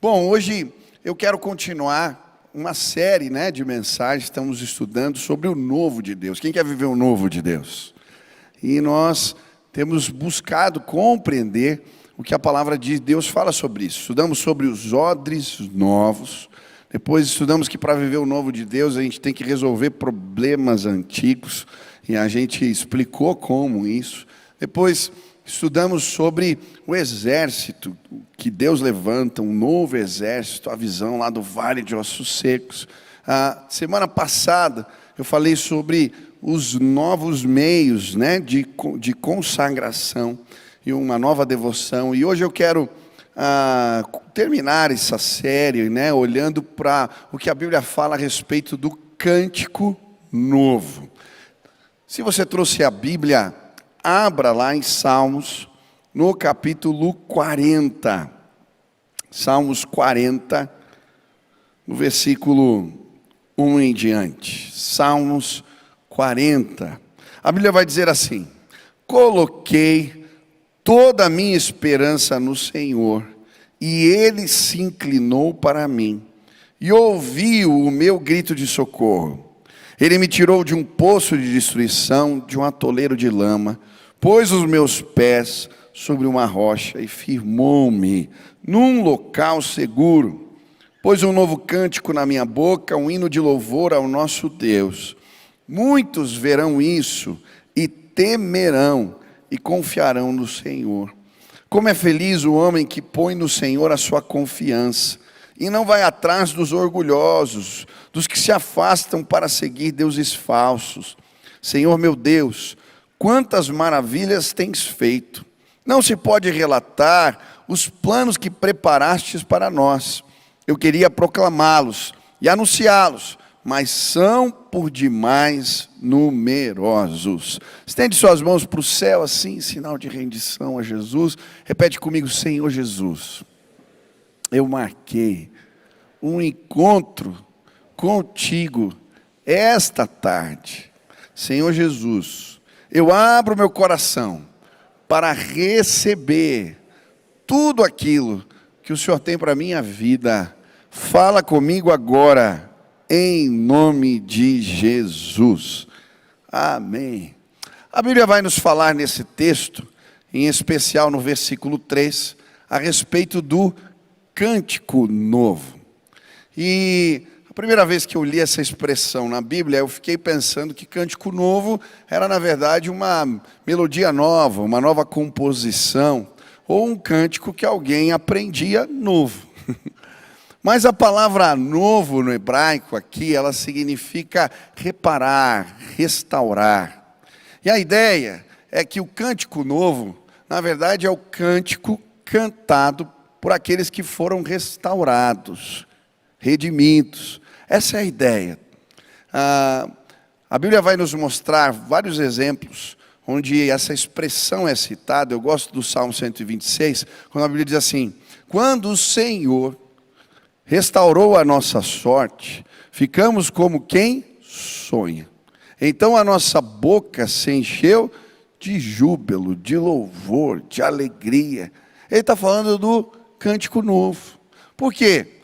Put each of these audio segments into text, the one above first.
Bom, hoje eu quero continuar uma série, de mensagens. Estamos estudando sobre o novo de Deus. Quem quer viver o novo de Deus? E nós temos buscado compreender o que a palavra de Deus fala sobre isso. Estudamos sobre os odres novos. Depois estudamos que para viver o novo de Deus a gente tem que resolver problemas antigos. E a gente explicou como isso. Depois estudamos sobre o exército que Deus levanta, um novo exército, a visão lá do Vale de Ossos Secos. A semana passada eu falei sobre os novos meios de consagração e uma nova devoção. E hoje eu quero terminar essa série olhando para o que a Bíblia fala a respeito do cântico novo. Se você trouxe a Bíblia, abra lá em Salmos, no capítulo 40. Salmos 40, no versículo 1 em diante. Salmos 40. A Bíblia vai dizer assim: coloquei toda a minha esperança no Senhor, e Ele se inclinou para mim, e ouviu o meu grito de socorro. Ele me tirou de um poço de destruição, de um atoleiro de lama, pôs os meus pés sobre uma rocha e firmou-me num local seguro. Pôs um novo cântico na minha boca, um hino de louvor ao nosso Deus. Muitos verão isso e temerão e confiarão no Senhor. Como é feliz o homem que põe no Senhor a sua confiança e não vai atrás dos orgulhosos, dos que se afastam para seguir deuses falsos. Senhor meu Deus, quantas maravilhas tens feito! Não se pode relatar os planos que preparastes para nós. Eu queria proclamá-los e anunciá-los, mas são por demais numerosos. Estende suas mãos para o céu assim, em sinal de rendição a Jesus. Repete comigo: Senhor Jesus, eu marquei um encontro contigo esta tarde. Senhor Jesus, eu abro meu coração para receber tudo aquilo que o Senhor tem para a minha vida. Fala comigo agora, em nome de Jesus. Amém. A Bíblia vai nos falar nesse texto, em especial no versículo 3, a respeito do cântico novo. E a primeira vez que eu li essa expressão na Bíblia, eu fiquei pensando que cântico novo era, na verdade, uma melodia nova, uma nova composição, ou um cântico que alguém aprendia novo. Mas a palavra novo no hebraico aqui, ela significa reparar, restaurar. E a ideia é que o cântico novo, na verdade, é o cântico cantado por aqueles que foram restaurados, redimidos. Essa é a ideia. A Bíblia vai nos mostrar vários exemplos onde essa expressão é citada. Eu gosto do Salmo 126, quando a Bíblia diz assim: quando o Senhor restaurou a nossa sorte, ficamos como quem sonha. Então a nossa boca se encheu de júbilo, de louvor, de alegria. Ele está falando do cântico novo. Por quê?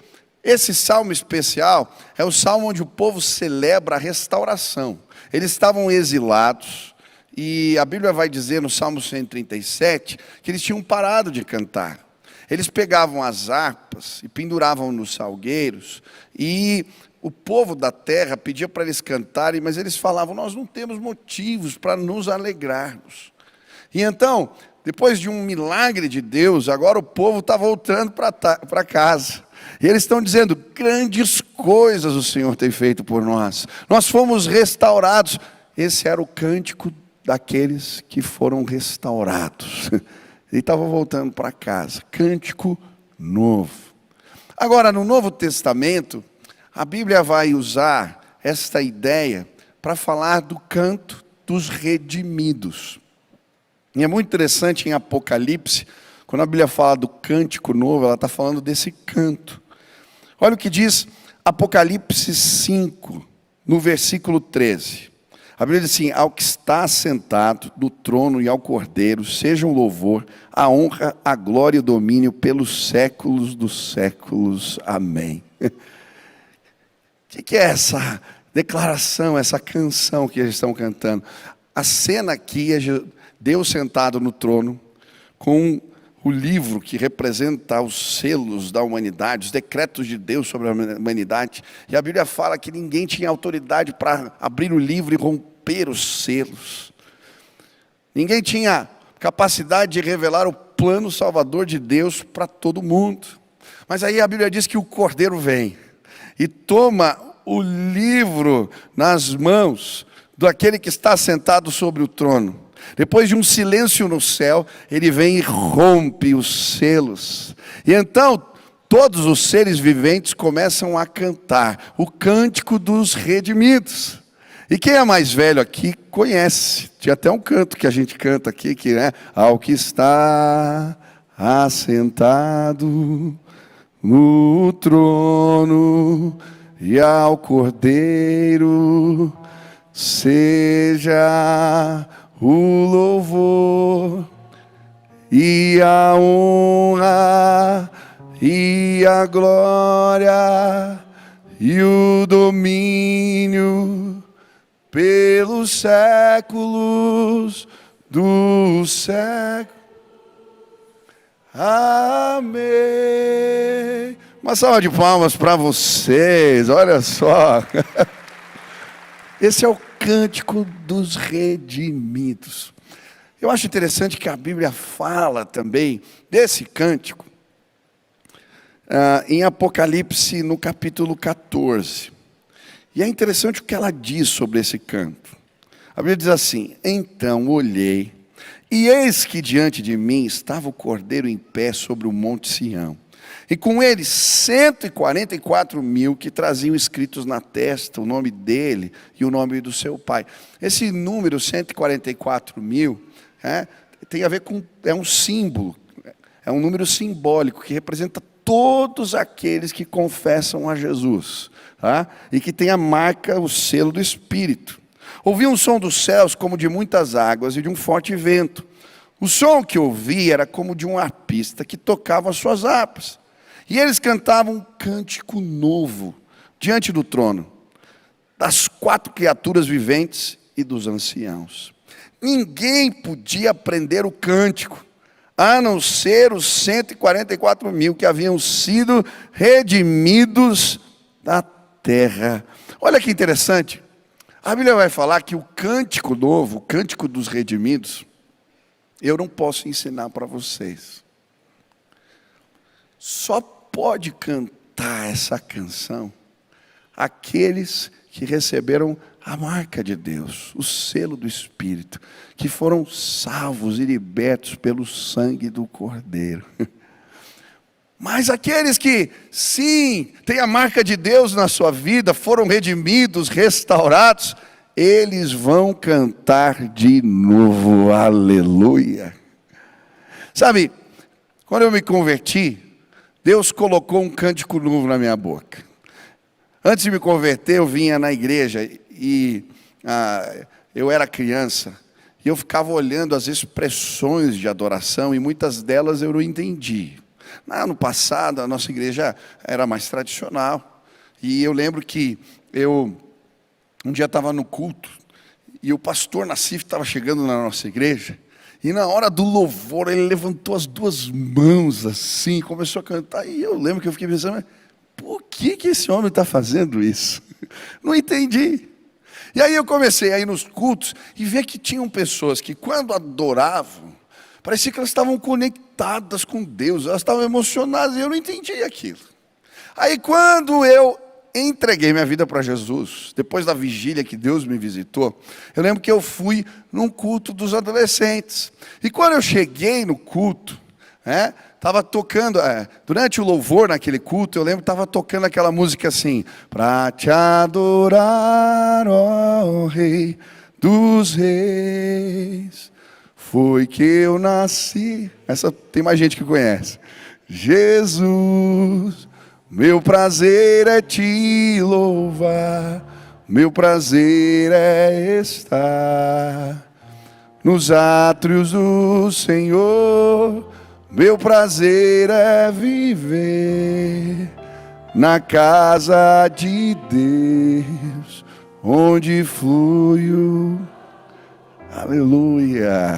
Esse salmo especial é o salmo onde o povo celebra a restauração. Eles estavam exilados e a Bíblia vai dizer no Salmo 137 que eles tinham parado de cantar. Eles pegavam as harpas e penduravam nos salgueiros, e o povo da terra pedia para eles cantarem, mas eles falavam: nós não temos motivos para nos alegrarmos. E então, depois de um milagre de Deus, agora o povo está voltando para casa. E eles estão dizendo: grandes coisas o Senhor tem feito por nós. Nós fomos restaurados. Esse era o cântico daqueles que foram restaurados. Ele estava voltando para casa. Cântico novo. Agora, no Novo Testamento, a Bíblia vai usar esta ideia para falar do canto dos redimidos. E é muito interessante em Apocalipse, quando a Bíblia fala do cântico novo, ela está falando desse canto. Olha o que diz Apocalipse 5, no versículo 13. A Bíblia diz assim: ao que está sentado no trono e ao Cordeiro, sejam louvor, a honra, a glória e o domínio pelos séculos dos séculos. Amém. O que é essa declaração, essa canção que eles estão cantando? A cena aqui é Deus sentado no trono, com o livro que representa os selos da humanidade, os decretos de Deus sobre a humanidade. E a Bíblia fala que ninguém tinha autoridade para abrir o livro e romper os selos. Ninguém tinha capacidade de revelar o plano salvador de Deus para todo mundo. Mas aí a Bíblia diz que o Cordeiro vem e toma o livro nas mãos daquele que está sentado sobre o trono. Depois de um silêncio no céu, ele vem e rompe os selos. E então, todos os seres viventes começam a cantar o cântico dos redimidos. E quem é mais velho aqui conhece. Tinha até um canto que a gente canta aqui, que é: ao que está assentado no trono e ao Cordeiro seja o louvor e a honra e a glória e o domínio pelos séculos dos séculos. Amém. Uma salva de palmas para vocês, olha só. Esse é o cântico dos redimidos. Eu acho interessante que a Bíblia fala também desse cântico em Apocalipse, no capítulo 14. E é interessante o que ela diz sobre esse canto. A Bíblia diz assim: então olhei, e eis que diante de mim estava o Cordeiro em pé sobre o monte Sião. E com ele 144.000 que traziam escritos na testa o nome dele e o nome do seu pai. Esse número 144.000 tem a ver com, é um símbolo, é um número simbólico que representa todos aqueles que confessam a Jesus, tá? E que tem a marca, o selo do Espírito. Ouvi um som dos céus como de muitas águas e de um forte vento. O som que ouvi era como de um arpista que tocava as suas harpas. E eles cantavam um cântico novo diante do trono, das 4 criaturas viventes e dos anciãos. Ninguém podia aprender o cântico, a não ser os 144.000 que haviam sido redimidos da terra. Olha que interessante, a Bíblia vai falar que o cântico novo, o cântico dos redimidos, eu não posso ensinar para vocês. Só pode cantar essa canção aqueles que receberam a marca de Deus, o selo do Espírito, que foram salvos e libertos pelo sangue do Cordeiro. Mas aqueles que, sim, têm a marca de Deus na sua vida, foram redimidos, restaurados, eles vão cantar de novo, aleluia. Sabe, quando eu me converti, Deus colocou um cântico novo na minha boca. Antes de me converter, eu vinha na igreja e eu era criança. E eu ficava olhando as expressões de adoração e muitas delas eu não entendi. No passado, a nossa igreja era mais tradicional. E eu lembro que um dia estava no culto e o pastor Nassif estava chegando na nossa igreja. E na hora do louvor, ele levantou as 2 mãos assim, começou a cantar. E eu lembro que eu fiquei pensando: por que esse homem está fazendo isso? Não entendi. E aí eu comecei a ir nos cultos e ver que tinham pessoas que quando adoravam, parecia que elas estavam conectadas com Deus, elas estavam emocionadas e eu não entendi aquilo. Aí quando eu entreguei minha vida para Jesus, depois da vigília que Deus me visitou, eu lembro que eu fui num culto dos adolescentes. E quando eu cheguei no culto, estava tocando, durante o louvor naquele culto, eu lembro que estava tocando aquela música assim: para te adorar, ó Rei dos Reis, foi que eu nasci. Essa tem mais gente que conhece. Jesus, meu prazer é te louvar, meu prazer é estar nos átrios do Senhor. Meu prazer é viver na casa de Deus, onde flui o... Aleluia.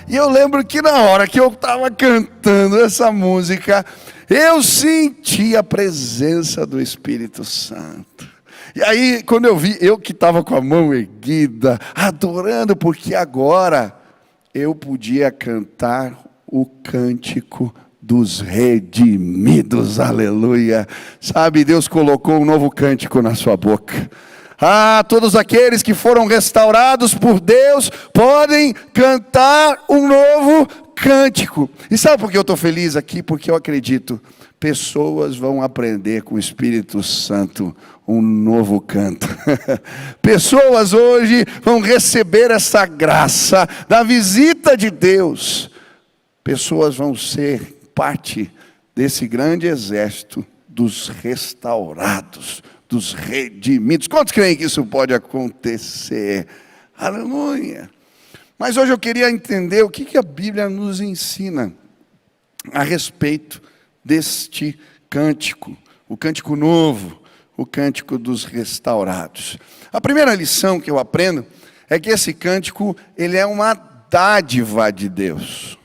E eu lembro que na hora que eu estava cantando essa música, eu senti a presença do Espírito Santo. E aí, quando eu vi, eu que estava com a mão erguida, adorando, porque agora eu podia cantar o cântico dos redimidos, aleluia. Sabe, Deus colocou um novo cântico na sua boca. Todos aqueles que foram restaurados por Deus podem cantar um novo cântico. E sabe por que eu estou feliz aqui? Porque eu acredito, pessoas vão aprender com o Espírito Santo um novo canto. Pessoas hoje vão receber essa graça da visita de Deus. Pessoas vão ser parte desse grande exército dos restaurados, dos redimidos. Quantos creem que isso pode acontecer? Aleluia! Mas hoje eu queria entender o que a Bíblia nos ensina a respeito deste cântico, o cântico novo, o cântico dos restaurados. A primeira lição que eu aprendo é que esse cântico, ele é uma dádiva de Deus.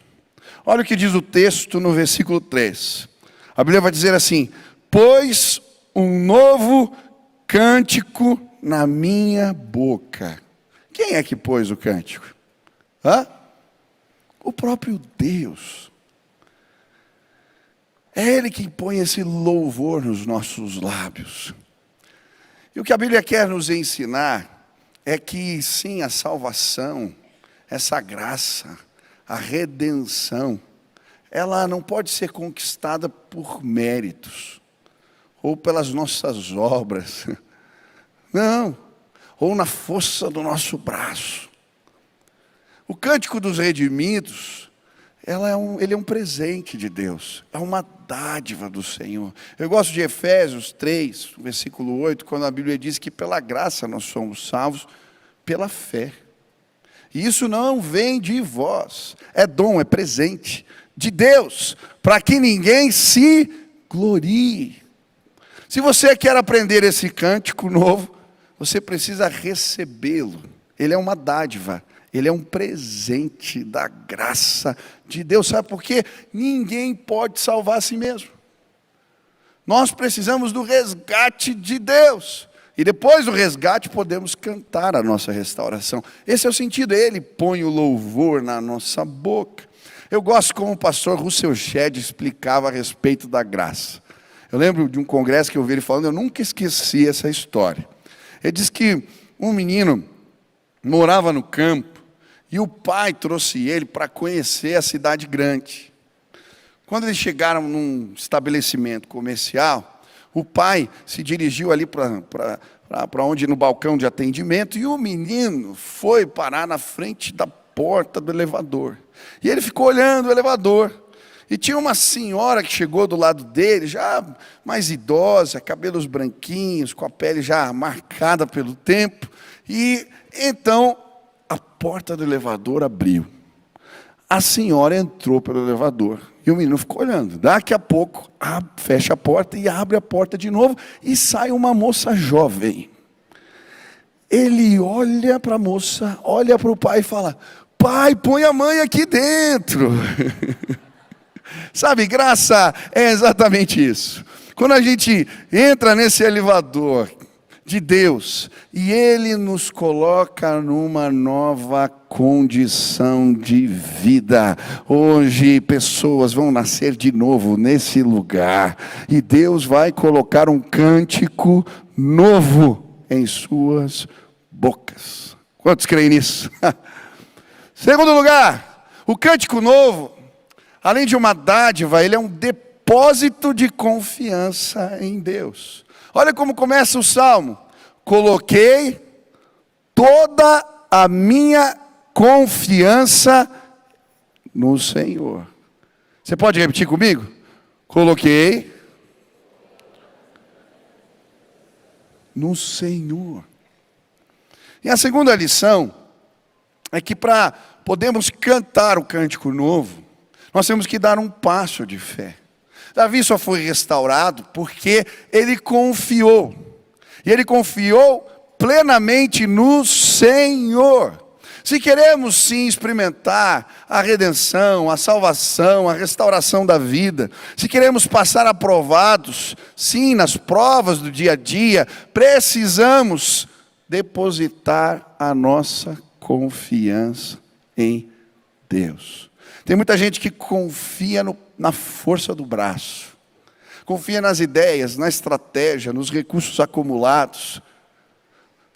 Olha o que diz o texto no versículo 3. A Bíblia vai dizer assim: pois um novo cântico na minha boca. Quem é que pôs o cântico? O próprio Deus. É Ele que põe esse louvor nos nossos lábios. E o que a Bíblia quer nos ensinar é que sim, a salvação, essa graça, a redenção, ela não pode ser conquistada por méritos, ou pelas nossas obras, não, ou na força do nosso braço. O cântico dos redimidos, ele é um presente de Deus, é uma dádiva do Senhor. Eu gosto de Efésios 3, versículo 8, quando a Bíblia diz que pela graça nós somos salvos pela fé. E isso não vem de vós, é dom, é presente de Deus, para que ninguém se glorie. Se você quer aprender esse cântico novo, você precisa recebê-lo. Ele é uma dádiva, ele é um presente da graça de Deus. Sabe por quê? Ninguém pode salvar a si mesmo. Nós precisamos do resgate de Deus. E depois do resgate podemos cantar a nossa restauração. Esse é o sentido, Ele põe o louvor na nossa boca. Eu gosto como o pastor Russell Shedd explicava a respeito da graça. Eu lembro de um congresso que eu ouvi ele falando, eu nunca esqueci essa história. Ele disse que um menino morava no campo e o pai trouxe ele para conhecer a cidade grande. Quando eles chegaram num estabelecimento comercial, o pai se dirigiu ali para onde, no balcão de atendimento, e o menino foi parar na frente da porta do elevador. E ele ficou olhando o elevador. E tinha uma senhora que chegou do lado dele, já mais idosa, cabelos branquinhos, com a pele já marcada pelo tempo. E então a porta do elevador abriu. A senhora entrou pelo elevador e o menino ficou olhando. Daqui a pouco fecha a porta e abre a porta de novo e sai uma moça jovem. Ele olha para a moça, olha para o pai e fala: pai, põe a mãe aqui dentro. Sabe, graça é exatamente isso. Quando a gente entra nesse elevador de Deus e Ele nos coloca numa nova condição de vida. Hoje pessoas vão nascer de novo nesse lugar e Deus vai colocar um cântico novo em suas bocas. Quantos creem nisso? Segundo lugar, o cântico novo, além de uma dádiva, ele é um depósito de confiança em Deus. Olha como começa o salmo: coloquei toda a minha confiança no Senhor. Você pode repetir comigo? Coloquei no Senhor. E a segunda lição é que para podermos cantar o cântico novo, nós temos que dar um passo de fé. Davi só foi restaurado porque ele confiou. E ele confiou plenamente no Senhor. Se queremos sim experimentar a redenção, a salvação, a restauração da vida, se queremos passar aprovados, sim, nas provas do dia a dia, precisamos depositar a nossa confiança em Deus. Tem muita gente que confia na força do braço, confia nas ideias, na estratégia, nos recursos acumulados.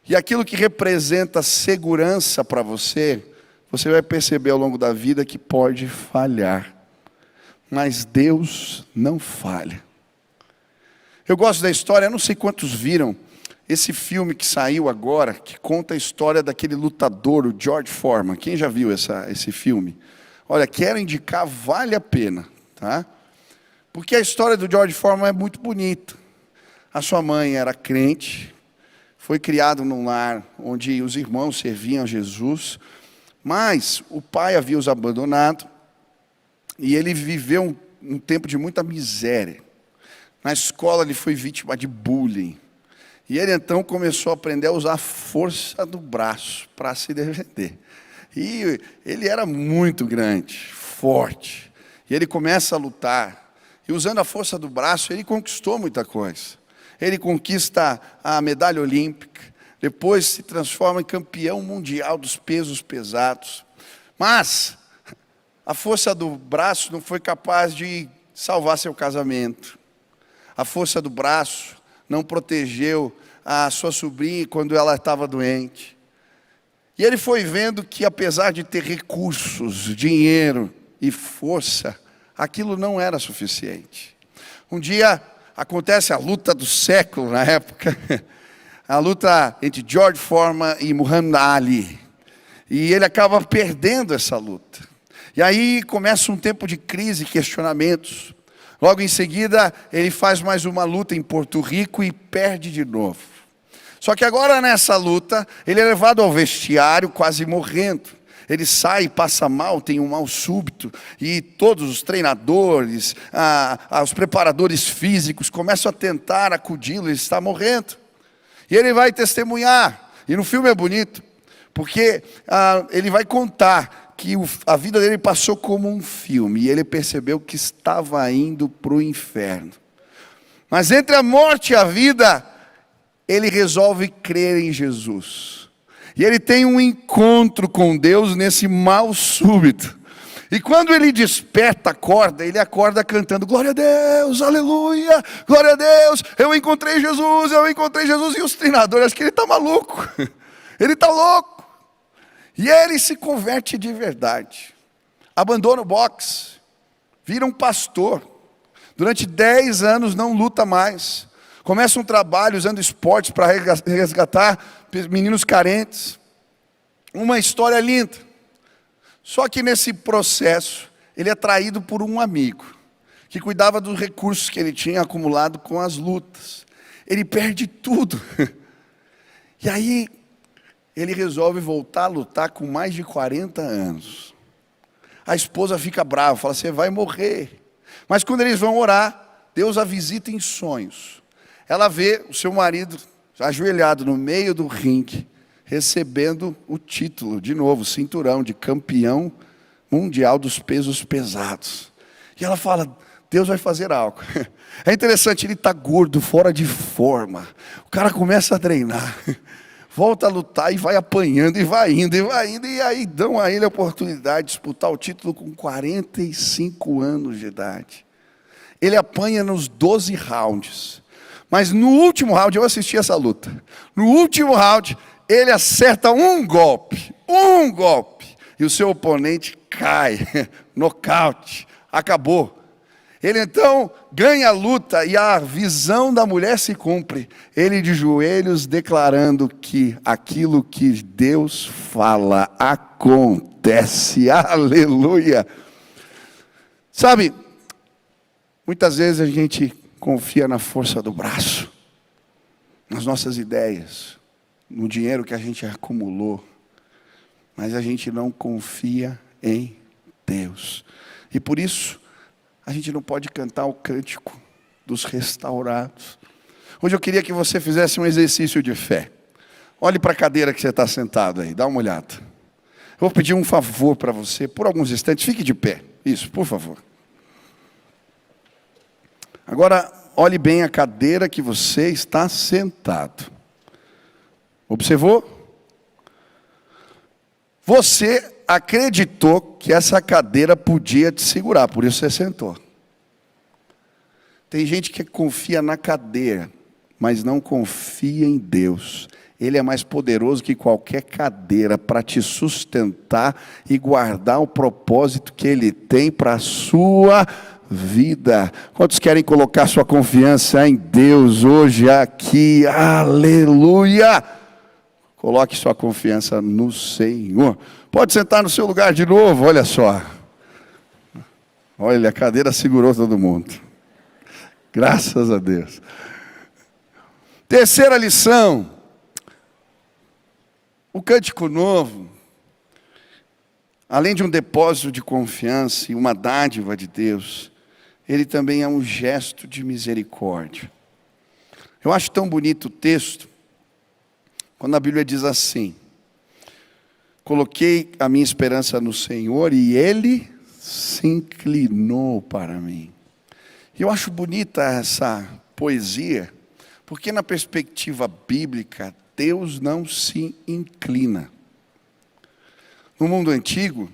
E aquilo que representa segurança para você, você vai perceber ao longo da vida que pode falhar. Mas Deus não falha. Eu gosto da história, eu não sei quantos viram esse filme que saiu agora, que conta a história daquele lutador, o George Foreman. Quem já viu esse filme? Olha, quero indicar, vale a pena, tá? Porque a história do George Foreman é muito bonita. A sua mãe era crente, foi criado num lar onde os irmãos serviam a Jesus, mas o pai havia os abandonado e ele viveu um tempo de muita miséria. Na escola ele foi vítima de bullying. E ele então começou a aprender a usar a força do braço para se defender. E ele era muito grande, forte. E ele começa a lutar. E usando a força do braço, ele conquistou muita coisa. Ele conquista a medalha olímpica, depois se transforma em campeão mundial dos pesos pesados. Mas a força do braço não foi capaz de salvar seu casamento. A força do braço não protegeu a sua sobrinha quando ela estava doente. E ele foi vendo que, apesar de ter recursos, dinheiro e força, aquilo não era suficiente. Um dia acontece a luta do século na época, a luta entre George Foreman e Muhammad Ali. E ele acaba perdendo essa luta. E aí começa um tempo de crise e questionamentos. Logo em seguida, ele faz mais uma luta em Porto Rico e perde de novo. Só que agora nessa luta, ele é levado ao vestiário quase morrendo. Ele sai, passa mal, tem um mal súbito, e todos os treinadores, os preparadores físicos começam a tentar acudi-lo, ele está morrendo. E ele vai testemunhar, e no filme é bonito, porque ele vai contar que a vida dele passou como um filme, e ele percebeu que estava indo para o inferno. Mas entre a morte e a vida, ele resolve crer em Jesus. E ele tem um encontro com Deus nesse mal súbito. E quando ele desperta, ele acorda cantando: glória a Deus, aleluia, glória a Deus, eu encontrei Jesus. E os treinadores acham que ele está maluco, ele está louco. E ele se converte de verdade, abandona o boxe, vira um pastor. Durante 10 anos não luta mais. Começa um trabalho usando esportes para resgatar meninos carentes. Uma história linda. Só que nesse processo, ele é traído por um amigo, que cuidava dos recursos que ele tinha acumulado com as lutas. Ele perde tudo. E aí, ele resolve voltar a lutar com mais de 40 anos. A esposa fica brava, fala: você vai morrer. Mas quando eles vão orar, Deus a visita em sonhos. Ela vê o seu marido ajoelhado no meio do ringue, recebendo o título, de novo, cinturão de campeão mundial dos pesos pesados. E ela fala: Deus vai fazer algo. É interessante, ele está gordo, fora de forma. O cara começa a treinar, volta a lutar e vai apanhando, e vai indo, e aí dão a ele a oportunidade de disputar o título com 45 anos de idade. Ele apanha nos 12 rounds. Mas no último round, eu assisti essa luta. No último round, ele acerta um golpe. E o seu oponente cai. Nocaute. Acabou. Ele então ganha a luta e a visão da mulher se cumpre. Ele de joelhos declarando que aquilo que Deus fala acontece. Aleluia. Sabe, muitas vezes a gente confia na força do braço. nas nossas ideias, no dinheiro que a gente acumulou, mas a gente não confia em Deus. E por isso, a gente não pode cantar o cântico dos restaurados. Hoje eu queria que você fizesse um exercício de fé. Olhe para a cadeira que você está sentado aí, dá uma olhada. Eu vou pedir um favor para você, por alguns instantes, fique de pé. Isso, por favor. Agora, olhe bem a cadeira que você está sentado. Observou? Você acreditou que essa cadeira podia te segurar, por isso você sentou. Tem gente que confia na cadeira, mas não confia em Deus. Ele é mais poderoso que qualquer cadeira para te sustentar e guardar o propósito que Ele tem para a sua vida. Quantos querem colocar sua confiança em Deus hoje aqui? Aleluia! Coloque sua confiança no Senhor. Pode sentar no seu lugar de novo, olha só. Olha, a cadeira segurou todo mundo. Graças a Deus. Terceira lição. O cântico novo, além de um depósito de confiança e uma dádiva de Deus, ele também é um gesto de misericórdia. Eu acho tão bonito o texto, quando a Bíblia diz assim: coloquei a minha esperança no Senhor e Ele se inclinou para mim. Eu acho bonita essa poesia, porque na perspectiva bíblica, Deus não se inclina. No mundo antigo,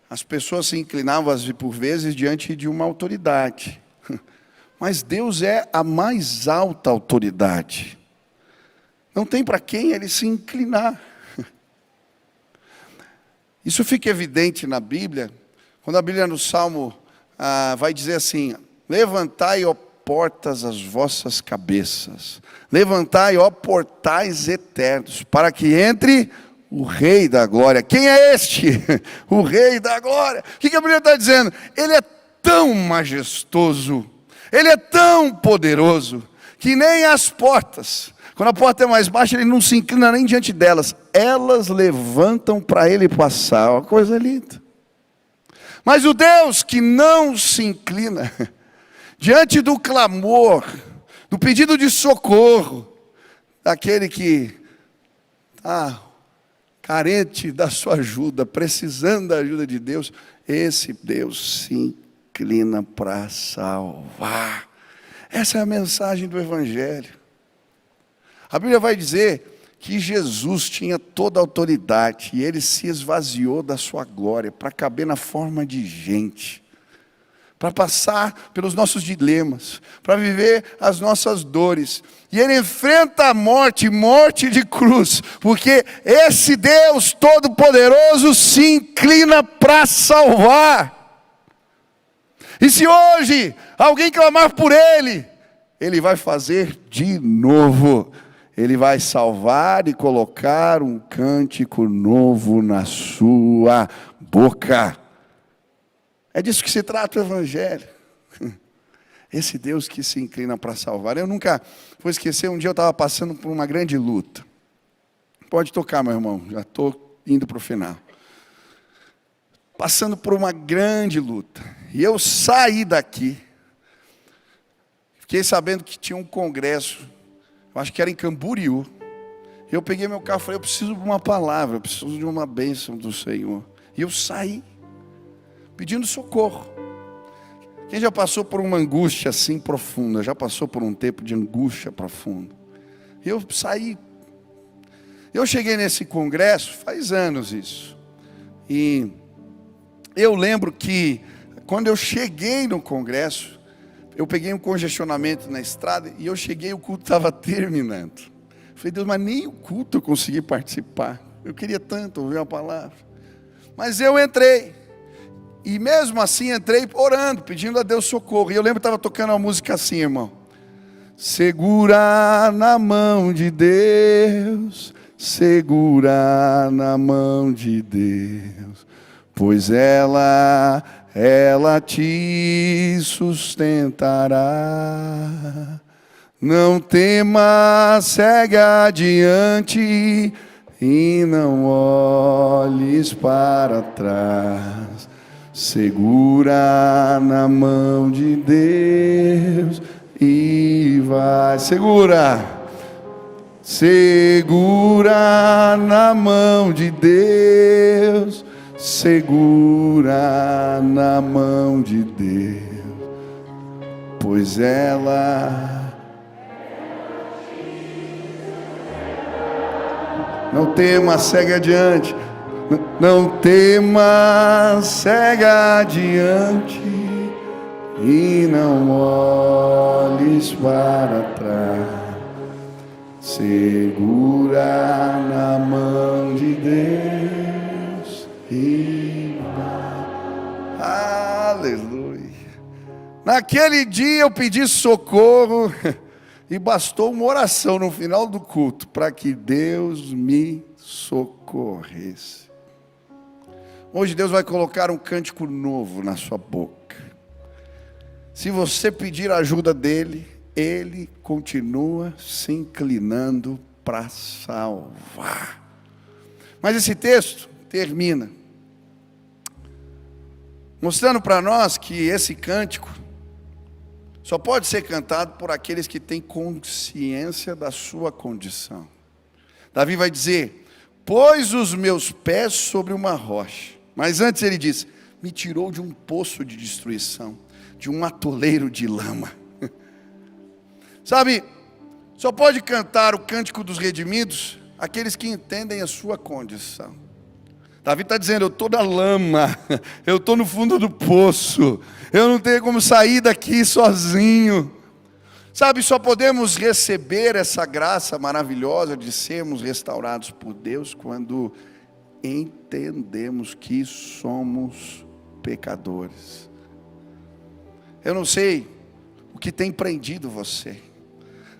as pessoas se inclinavam por vezes diante de uma autoridade. Mas Deus é a mais alta autoridade. Não tem para quem ele se inclinar. Isso fica evidente na Bíblia, quando a Bíblia no Salmo vai dizer assim: levantai, ó portas, as vossas cabeças. Levantai, ó portais eternos, para que entre o Rei da Glória. Quem é este? O Rei da Glória. O que a Bíblia está dizendo? Ele é tão majestoso, ele é tão poderoso, que nem as portas, quando a porta é mais baixa, ele não se inclina nem diante delas. Elas levantam para ele passar. Uma coisa linda. Mas o Deus que não se inclina diante do clamor, do pedido de socorro, daquele que está carente da sua ajuda, precisando da ajuda de Deus, esse Deus se inclina para salvar. Essa é a mensagem do Evangelho. A Bíblia vai dizer que Jesus tinha toda a autoridade e ele se esvaziou da sua glória para caber na forma de gente, para passar pelos nossos dilemas, para viver as nossas dores. E ele enfrenta a morte, morte de cruz, porque esse Deus Todo-Poderoso se inclina para salvar. E se hoje alguém clamar por ele, ele vai fazer de novo. Ele vai salvar e colocar um cântico novo na sua boca. É disso que se trata o Evangelho. Esse Deus que se inclina para salvar. Eu nunca vou esquecer, um dia eu estava passando por uma grande luta. Pode tocar, meu irmão, já estou indo para o final. Passando por uma grande luta. E eu saí daqui. Fiquei sabendo que tinha um congresso, eu acho que era em Camboriú. Eu peguei meu carro e falei: eu preciso de uma palavra, eu preciso de uma bênção do Senhor. E eu saí, pedindo socorro. Quem já passou por uma angústia assim profunda? Já passou por um tempo de angústia profunda? Eu saí. Eu cheguei nesse congresso, faz anos isso. E eu lembro que, quando eu cheguei no congresso, eu peguei um congestionamento na estrada e eu cheguei, o culto estava terminando. Eu falei: Deus, mas nem o culto eu consegui participar. Eu queria tanto ouvir a palavra. Mas eu entrei. E mesmo assim entrei orando, pedindo a Deus socorro. E eu lembro que estava tocando uma música assim, irmão: segura na mão de Deus, segura na mão de Deus, pois ela te sustentará Não tema, segue adiante e não olhes para trás. Segura na mão de Deus e vai. Segura na mão de Deus. Segura na mão de Deus, pois ela. Não tema, segue adiante. Não tema, segue adiante e não olhes para trás. Segura na mão de Deus e vai. Aleluia. Naquele dia eu pedi socorro e bastou uma oração no final do culto para que Deus me socorresse. Hoje Deus vai colocar um cântico novo na sua boca. Se você pedir a ajuda dele, ele continua se inclinando para salvar. Mas esse texto termina mostrando para nós que esse cântico só pode ser cantado por aqueles que têm consciência da sua condição. Davi vai dizer: pôs os meus pés sobre uma rocha. Mas antes ele diz: me tirou de um poço de destruição, de um atoleiro de lama. Sabe, só pode cantar o cântico dos redimidos aqueles que entendem a sua condição. Davi está dizendo: eu estou na lama, eu estou no fundo do poço, eu não tenho como sair daqui sozinho. Sabe, só podemos receber essa graça maravilhosa de sermos restaurados por Deus quando entendemos que somos pecadores. Eu não sei o que tem prendido você.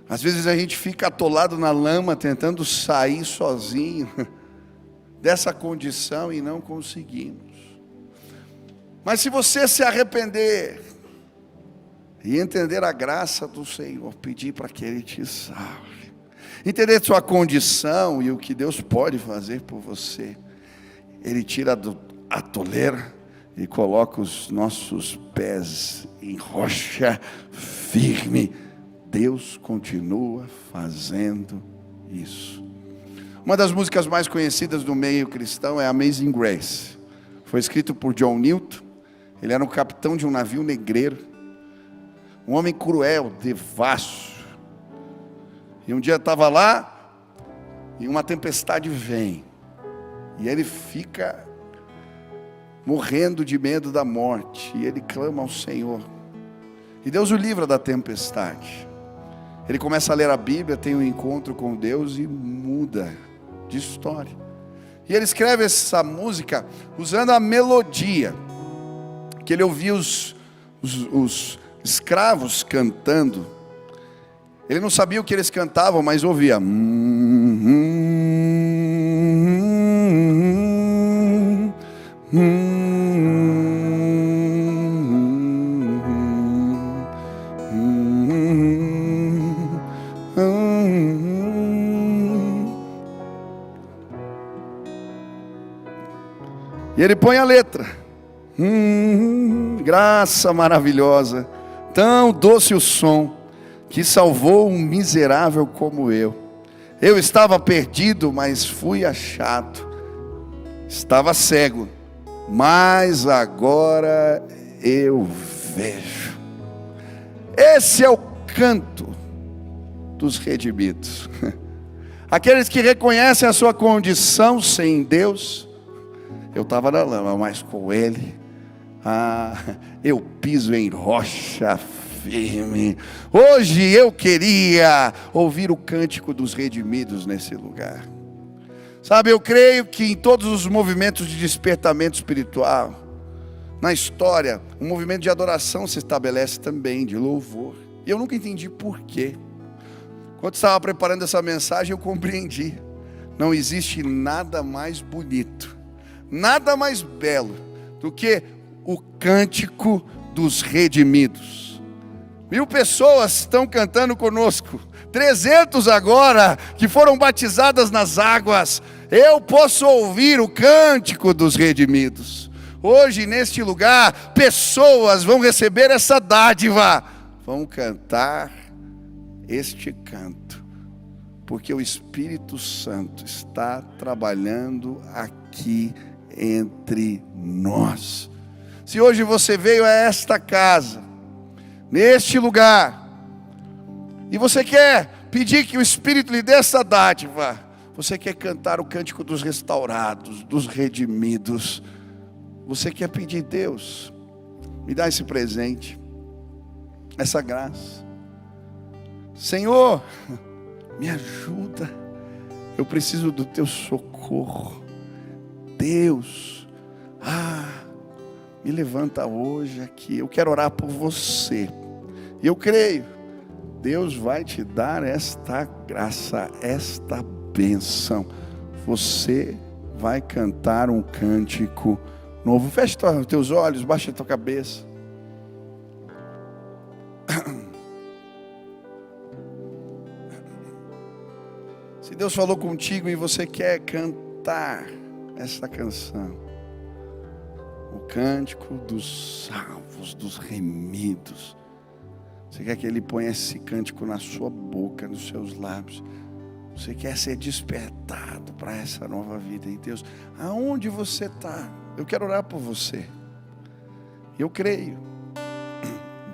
Às vezes a gente fica atolado na lama tentando sair sozinho dessa condição e não conseguimos. Mas se você se arrepender e entender a graça do Senhor, pedir para que Ele te salve, entender sua condição e o que Deus pode fazer por você, Ele tira do atoleiro e coloca os nossos pés em rocha firme. Deus continua fazendo isso. Uma das músicas mais conhecidas do meio cristão é Amazing Grace. Foi escrito por John Newton. Ele era um capitão de um navio negreiro, um homem cruel, devasso. E um dia estava lá e uma tempestade vem. E ele fica morrendo de medo da morte. E ele clama ao Senhor. E Deus o livra da tempestade. Ele começa a ler a Bíblia, tem um encontro com Deus e muda de história. E ele escreve essa música usando a melodia que ele ouvia os escravos cantando. Ele não sabia o que eles cantavam, mas ouvia. E ele põe a letra. Graça maravilhosa, tão doce o som, que salvou um miserável como eu. Eu estava perdido, mas fui achado. Estava cego, mas agora eu vejo. Esse é o canto dos redimidos. Aqueles que reconhecem a sua condição sem Deus. Eu estava na lama, mas com Ele, eu piso em rocha firme. Hoje eu queria ouvir o cântico dos redimidos nesse lugar. Sabe, eu creio que em todos os movimentos de despertamento espiritual, na história, um movimento de adoração se estabelece também, de louvor. E eu nunca entendi por quê. Quando estava preparando essa mensagem, eu compreendi. Não existe nada mais bonito, nada mais belo do que o cântico dos redimidos. 1000 pessoas estão cantando conosco. 300 agora que foram batizadas nas águas. Eu posso ouvir o cântico dos redimidos. Hoje neste lugar, pessoas vão receber essa dádiva. Vão cantar este canto. Porque o Espírito Santo está trabalhando aqui entre nós. Se hoje você veio a esta casa, neste lugar, e você quer pedir que o Espírito lhe dê essa dádiva, você quer cantar o cântico dos restaurados, dos redimidos, você quer pedir: Deus, me dá esse presente, essa graça. Senhor, me ajuda, eu preciso do teu socorro. Deus, me levanta hoje aqui, eu quero orar por você. E eu creio, Deus vai te dar esta graça, esta bênção. Você vai cantar um cântico novo. Feche os teus olhos, baixa a tua cabeça. Se Deus falou contigo e você quer cantar essa canção, o cântico dos salvos, dos remidos, você quer que Ele ponha esse cântico na sua boca, nos seus lábios. Você quer ser despertado para essa nova vida em Deus. Aonde você está, eu quero orar por você. Eu creio,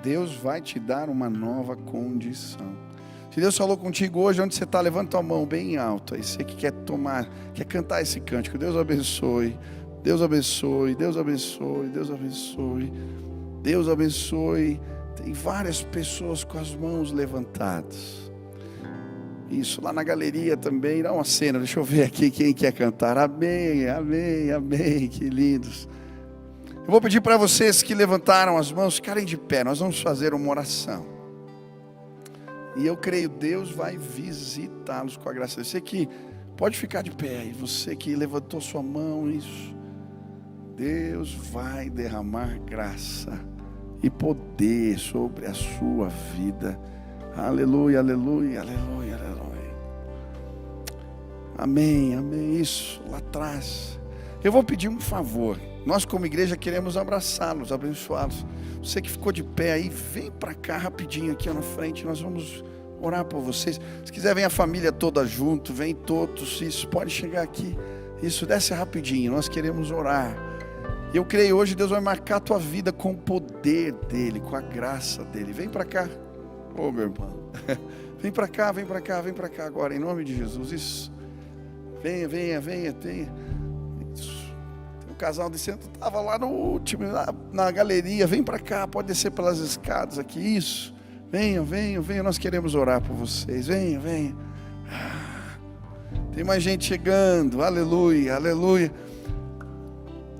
Deus vai te dar uma nova condição. Se Deus falou contigo hoje, onde você está, levanta tua mão bem alto. Aí você que quer cantar esse cântico. Deus abençoe, Deus abençoe, Deus abençoe, Deus abençoe, Deus abençoe. Tem várias pessoas com as mãos levantadas. Isso, lá na galeria também. Dá uma cena, deixa eu ver aqui quem quer cantar. Amém, amém, amém, que lindos. Eu vou pedir para vocês que levantaram as mãos, ficarem de pé. Nós vamos fazer uma oração. E eu creio, Deus vai visitá-los com a graça. Você que pode ficar de pé. E você que levantou sua mão, isso. Deus vai derramar graça e poder sobre a sua vida. Aleluia, aleluia, aleluia, aleluia. Amém, amém. Isso, lá atrás. Eu vou pedir um favor. Nós como igreja queremos abraçá-los, abençoá-los. Você que ficou de pé aí, vem para cá rapidinho aqui na frente. Nós vamos orar por vocês. Se quiser, vem a família toda junto, vem todos. Isso, pode chegar aqui. Isso, desce rapidinho. Nós queremos orar. Eu creio hoje Deus vai marcar a tua vida com o poder dEle, com a graça dEle. Vem para cá. Ô meu irmão. Vem para cá, vem para cá, vem para cá agora, em nome de Jesus. Isso. Venha, venha, venha, venha. Isso. O casal de centro estava lá no último, na galeria. Vem para cá, pode descer pelas escadas aqui. Isso. Venham, venham, venham. Nós queremos orar por vocês. Venham, venham. Tem mais gente chegando. Aleluia, aleluia.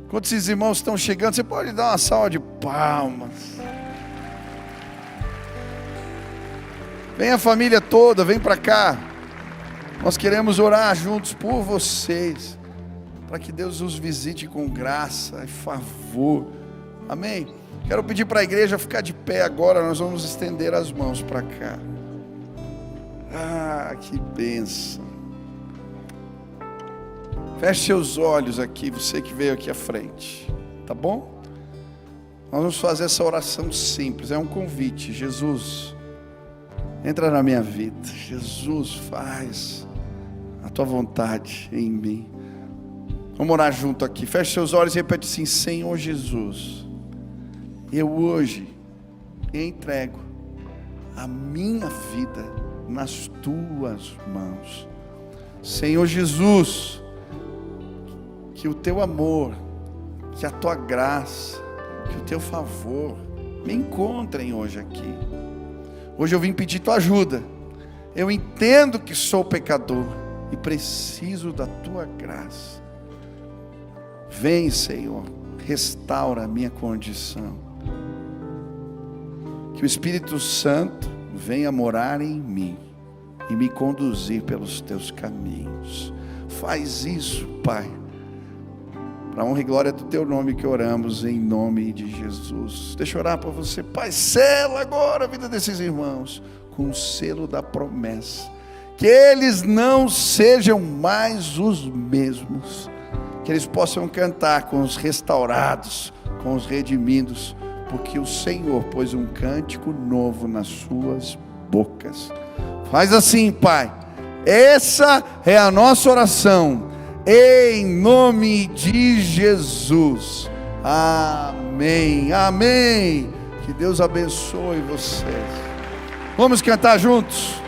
Quando esses irmãos estão chegando, você pode dar uma salva de palmas. Vem a família toda, vem para cá. Nós queremos orar juntos por vocês, para que Deus os visite com graça e favor. Amém? Quero pedir para a igreja ficar de pé agora. Nós vamos estender as mãos para cá. Que bênção. Feche seus olhos aqui, você que veio aqui à frente, tá bom? Nós vamos fazer essa oração simples, é um convite. Jesus, entra na minha vida. Jesus, faz a tua vontade em mim. Vamos orar junto aqui. Feche seus olhos e repete assim: Senhor Jesus, eu hoje entrego a minha vida nas tuas mãos. Senhor Jesus, que o teu amor, que a tua graça, que o teu favor me encontrem hoje aqui. Hoje eu vim pedir tua ajuda. Eu entendo que sou pecador e preciso da tua graça. Vem, Senhor, restaura a minha condição. Que o Espírito Santo venha morar em mim e me conduzir pelos teus caminhos. Faz isso, Pai. Para a honra e glória do teu nome que oramos em nome de Jesus. Deixa eu orar para você. Pai, sela agora a vida desses irmãos com o selo da promessa. Que eles não sejam mais os mesmos. Que eles possam cantar com os restaurados, com os redimidos. Porque o Senhor pôs um cântico novo nas suas bocas. Faz assim, Pai. Essa é a nossa oração. Em nome de Jesus. Amém. Amém. Que Deus abençoe vocês. Vamos cantar juntos.